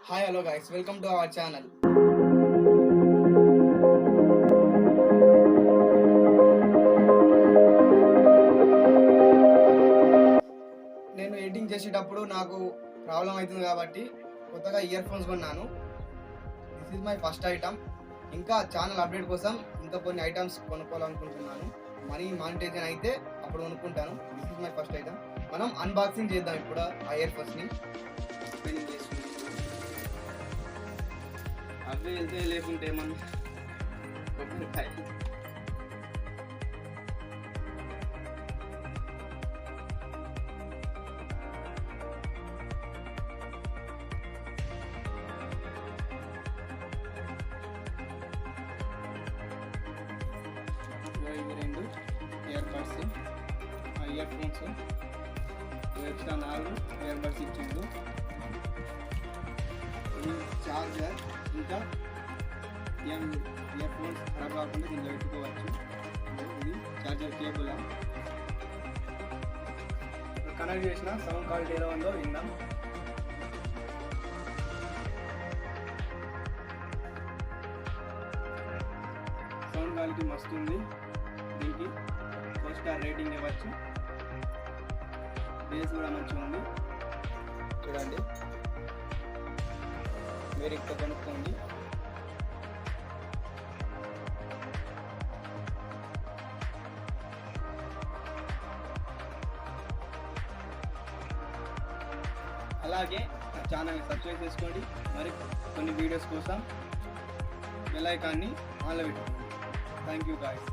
Hi, hello guys, welcome to our channel. నేను editing చేసేటప్పుడు నాకు ప్రాబ్లం అవుతుంది కాబట్టి కొత్తగా ఇయర్ ఫోన్స్ కొన్నాను. This is my first item. ఇంకా ఛానల్ అప్డేట్ కోసం ఇంకా కొన్ని ఐటమ్స్ కొనుక్కోవాలనుకుంటున్నాను. మనీ మానిటైజేషన్ అయితే అప్పుడు కొనుక్కుంటాను. This is my first item. మనం అన్బాక్సింగ్ చేద్దాం ఇప్పుడు ఆ ఇయర్ ఫోన్స్ని. అవి వెళ్తే లేకుంటే మనం కొబ్బరికాయ ఇవి రెండు ear buds, ear phones extra 4 ear buds ఇచ్చిండు. ఇది చార్జర్, ఇంకా ఇయర్ ఫోన్స్ ఖరాబ్ కాకుండా దీంట్లో పెట్టుకోవచ్చు. ఇది చార్జర్ కేబుల్. కనెక్ట్ చేసిన సౌండ్ క్వాలిటీ ఎలా ఉందో విందాం. సౌండ్ క్వాలిటీ మస్తు ఉంది. దీనికి 4 స్టార్ రేటింగ్ ఇవ్వచ్చు. బేస్ కూడా మంచిగా ఉంది. చూడండి, మీరు ఇక్కడ కొనుక్కోండి. అలాగే నా ఛానల్ని సబ్స్క్రైబ్ చేసుకోండి. మరి కొన్ని వీడియోస్ కోసం బెల్ ఐకాన్ని ఆన్లో పెట్టుకోండి. Thank you guys.